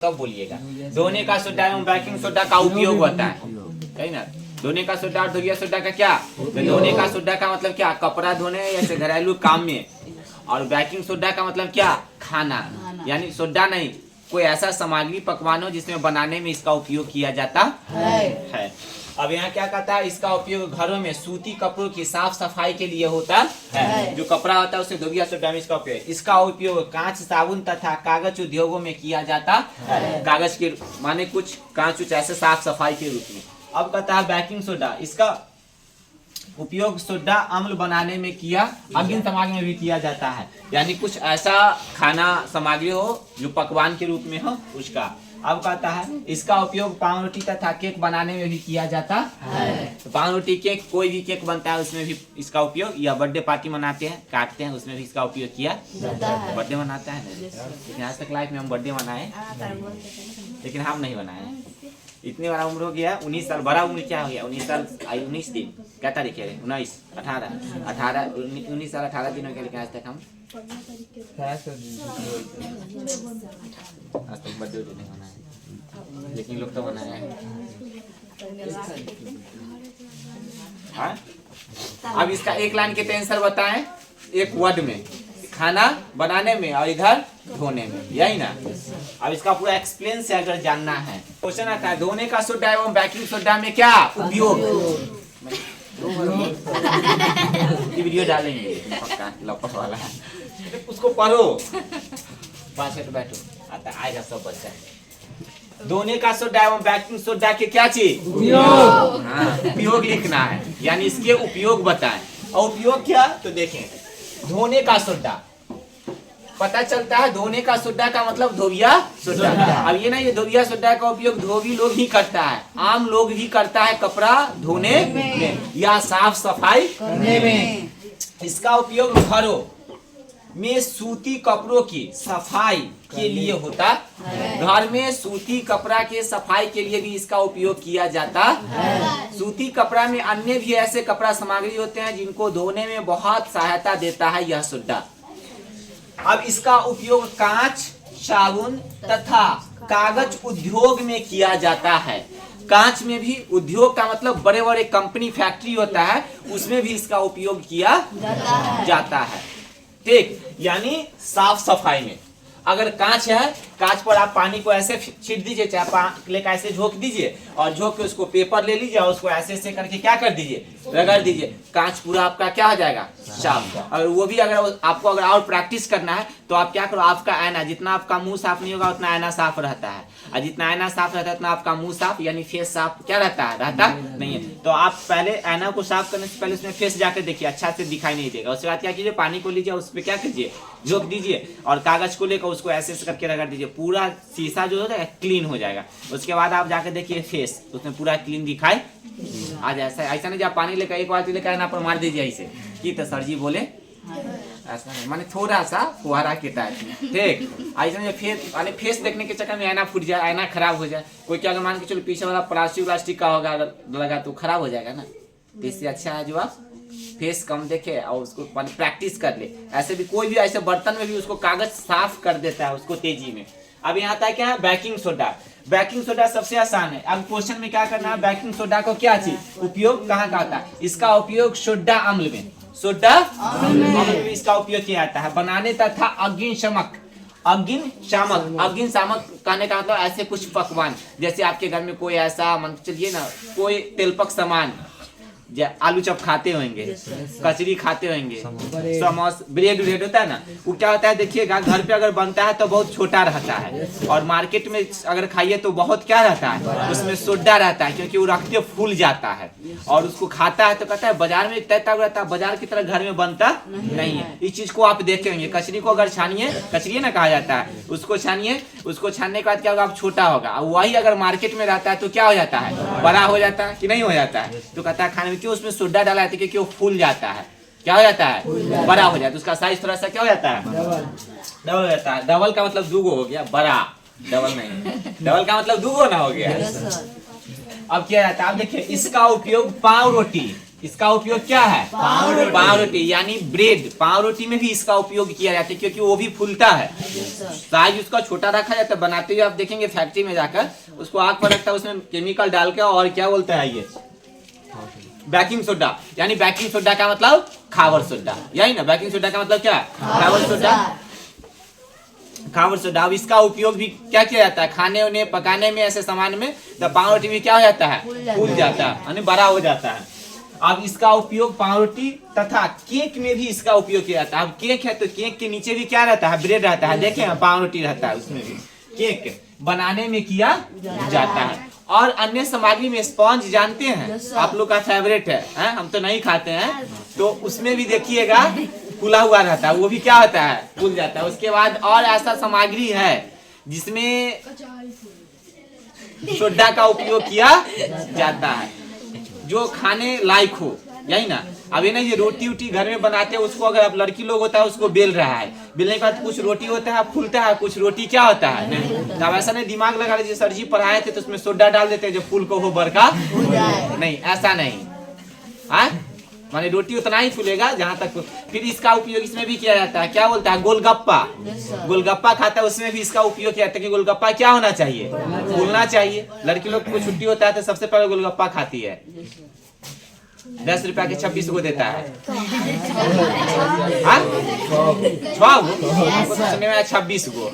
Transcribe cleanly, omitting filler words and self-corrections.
तब बोलिएगा। धोने का सोडा एवं बेकिंग सोडा का उपयोग होता है, कही ना। धोने का सोडा और धोबिया सोडा का क्या? धोने का सोडा का मतलब क्या? कपड़ा धोने ऐसे घरेलू काम में। और बेकिंग सोडा का मतलब क्या? खाना, यानी सोडा नहीं, कोई ऐसा सामग्री पकवान हो जिसमें बनाने में इसका उपयोग किया जाता है। अब यहाँ क्या कहता है? इसका उपयोग घरों में सूती कपड़ों की साफ सफाई के लिए होता है। जो कपड़ा होता है उसे धोबिया सोडा में इसका उपयोग। इसका उपयोग कांच, साबुन तथा कागज उद्योगों में किया जाता है। कागज के माने कुछ कांच ऐसे साफ सफाई के रूप में। अब कहता है बेकिंग सोडा, इसका उपयोग सोडा अम्ल बनाने में किया, अग्नि सामग्री में भी किया जाता है। यानी कुछ ऐसा खाना सामग्री हो जो पकवान के रूप में हो उसका। अब कहता है इसका उपयोग पाव रोटी तथा केक बनाने में भी किया जाता है। तो पाव रोटी केक, कोई भी केक बनता है उसमें भी इसका उपयोग, या बर्थडे पार्टी मनाते हैं, काटते हैं, उसमें भी इसका उपयोग किया जाता है। बर्थडे मनाता है ना, लेकिन आज तक लाइफ में हम बर्थडे मनाए, लेकिन हम नहीं बनाए। इतनी बड़ा उम्र हो गया, 19 साल। बड़ा उम्र क्या हो गया? 19 साल 19 दिन, क्या तारीख है? 19 18 19 साल 18 दिन हो गया, लेकिन आज तक हम बर्थडे नहीं मनाए, लेकिन लोग तो मनाए हैं। अब इसका एक लाइन के आंसर बताएं, एक वर्ड में, खाना बनाने में और इधर धोने में, यही ना। अब इसका पूरा एक्सप्लेन से अगर जानना है, क्वेश्चन आता है धोने का सोडा एवं बेकिंग सोडा में क्या उपयोग। ये वीडियो डालेंगे पक्का, लपट वाला है, उसको पढ़ो, 5 मिनट बैठो, आता आएगा सब बच्चा। धोने का सोडा एवं बेकिंग सोडा के क्या चीज? उपयोग। हाँ, उपयोग लिखना है, यानी इसके उपयोग बताएं। और उपयोग क्या तो देखें, धोने का सोडा पता चलता है, धोने का सोडा का मतलब धोबिया सोडा। अब ये ना, ये धोबिया सोडा का उपयोग धोबी लोग ही करता है, आम लोग भी करता है कपड़ा धोने में या साफ सफाई करने में। इसका उपयोग घरों में सूती कपड़ों की सफाई के लिए होता है। घर में सूती कपड़ा के सफाई के लिए भी इसका उपयोग किया जाता है। सूती कपड़ा में अन्य भी ऐसे कपड़ा सामग्री होते हैं जिनको धोने में बहुत सहायता देता है यह सोडा। अब इसका उपयोग कांच, साबुन तथा कागज उद्योग में किया जाता है। कांच में भी, उद्योग का मतलब बड़े बड़े कंपनी फैक्ट्री होता है, उसमें भी इसका उपयोग किया जाता है। ठीक, यानी साफ सफाई में अगर कांच है, कांच पर आप पानी को ऐसे छीट दीजिए, चाहे लेकर ऐसे झोंक दीजिए, और झोंक के उसको पेपर ले लीजिए और उसको ऐसे ऐसे करके क्या कर दीजिए, रगड़ दीजिए, कांच पूरा आपका क्या हो जाएगा, साफ। और वो भी अगर आपको अगर और प्रैक्टिस करना है तो आप क्या करो, आपका आईना, जितना आपका मुंह साफ नहीं होगा उतना आईना साफ रहता है, और जितना आईना साफ रहता है उतना आपका मुंह साफ, यानी फेस साफ क्या रहता है, रहता नहीं है। तो आप पहले आईना को साफ करने से पहले उसमें फेस जाकर देखिए, अच्छा से दिखाई नहीं देगा। उसके बाद क्या कीजिए, पानी को लीजिए, उस पर क्या कीजिए, झोंक दीजिए, और कागज को लेकर उसको ऐसे ऐसे करके रगड़ दीजिए, पूरा शीशा जो होता है क्लीन हो जाएगा। उसके बाद आप जाकर देखिए फेस, उसमें पूरा क्लीन दिखाई आ जाए। ऐसा नहीं जब पानी लेकर एक बाल्टी लेकर आईना पर मार दीजिए ऐसे कि तो सर जी बोले ऐसा नहीं, माने थोड़ा सा फुहारा के टाइप में। ठीक, ऐसा फिर फेस देखने के चक्कर में आईना फूट जाए, आईना खराब हो जाए, कोई क्या मान के चलो पीछे वाला प्लास्टिक का होगा लगा तो खराब हो जाएगा ना। तो इससे अच्छा है जो आप फेस कम देखे और उसको प्रैक्टिस कर ले। ऐसे भी कोई भी ऐसे बर्तन में भी उसको कागज साफ कर देता है उसको तेजी में। अब यहाँ आता है क्या है, बेकिंग सोडा। बेकिंग सोडा सबसे आसान है। अब क्वेश्चन में क्या करना है, बेकिंग सोडा को क्या चीज उपयोग कहाँ का आता है? इसका उपयोग सोडा अम्ल में, सोडा अम्ल में इसका उपयोग किया जाता है बनाने तथा अग्निशामक कहने का मतलब ऐसे कुछ पकवान, जैसे आपके घर में कोई ऐसा मान चलिए ना, कोई तेलपक सामान, आलू चप खाते होंगे, कचरी खाते होंगे, समोसा, ब्रेड होता है ना, वो क्या होता है देखिएगा, घर पे अगर बनता है तो बहुत छोटा रहता है, और मार्केट में अगर खाइए तो बहुत क्या रहता है, उसमें सोडा रहता है, क्योंकि वो रखते फूल जाता है। और उसको खाता है तो कहता है बाजार में तैरता रहता है, बाजार की तरह घर में बनता नहीं है। इस चीज को आप देखेंगे, कचरी को अगर छानिए, कचरी ना कहा जाता है, उसको छानिए, उसको छानने के बाद क्या होगा, आप छोटा होगा। वही अगर मार्केट में रहता है तो क्या हो जाता है, बड़ा हो जाता है कि नहीं हो जाता है। तो कहता है खाने में क्यों उसमें सोडा डाला है, क्योंकि वो फूल जाता है, क्या हो जाता है, बड़ा हो जाता है। उसका साइज थोड़ा सा क्या हो जाता है, डबल हो जाता है। डबल का मतलब दूगो हो गया, बड़ा, डबल नहीं, डबल का मतलब दूगो ना हो गया। अब क्या रहता है, आप देखिए इसका उपयोग पाव रोटी इसका उपयोग क्या है? पाव रोटी, यानी ब्रेड। पाव रोटी में भी इसका उपयोग किया जाता है क्योंकि वो भी फूलता है। साइज उसका छोटा रखा जाता है, बनाते हुए आप देखेंगे फैक्ट्री में जाकर उसको आग पर रखता है, उसमें केमिकल डाल के, और क्या बोलता है ये बेकिंग सोडा, यानी बेकिंग सोडा का मतलब खावर सोडा, यही ना? बेकिंग सोडा का मतलब क्या? खावर सोडा। खावर सोडा। अब इसका उपयोग भी क्या किया जाता है? खाने उन्हें पकाने में, ऐसे सामान में। तो पाव रोटी भी क्या हो जाता है? फूल जाता है, यानी बड़ा हो जाता है। अब इसका उपयोग पाव रोटी तथा केक में भी इसका उपयोग किया जाता है। अब केक है तो केक के नीचे भी क्या रहता है? ब्रेड रहता है। देखें, पाव रोटी रहता है, उसमें भी केक बनाने में किया जाता है। और अन्य सामग्री में स्पॉन्ज जानते हैं, आप लोग का फेवरेट है? हम तो नहीं खाते हैं। तो उसमें भी देखिएगा फूला हुआ रहता है, वो भी क्या होता है? फूल जाता है। उसके बाद और ऐसा सामग्री है जिसमें सोडा का उपयोग किया जाता है जो खाने लायक हो, यही ना? अब ये ना, ये रोटी उटी घर में बनाते हैं, उसको अगर आप लड़की लोग होता है उसको बेल रहा है, बेलने के बाद कुछ रोटी होता है फूलता है, कुछ रोटी क्या होता है नहीं। अब ऐसा नहीं दिमाग लगा लीजिए, सर जी पढ़ाए थे तो उसमें सोडा डाल देते हैं जो फूल को हो बड़का नहीं, ऐसा नहीं। माने रोटी उतना ही फूलेगा जहाँ तक। फिर इसका उपयोग इसमें भी किया जाता है, क्या बोलता है? गोलगप्पा। गोलगप्पा खाता है, उसमें भी इसका उपयोग किया जाता है कि गोलगप्पा क्या होना चाहिए? फूलना चाहिए। लड़की लोग को छुट्टी होता है तो सबसे पहले गोलगप्पा खाती है, 10 रुपया के 26 गो देता है। 6 गो? हमको सुनने में आया 26 गो।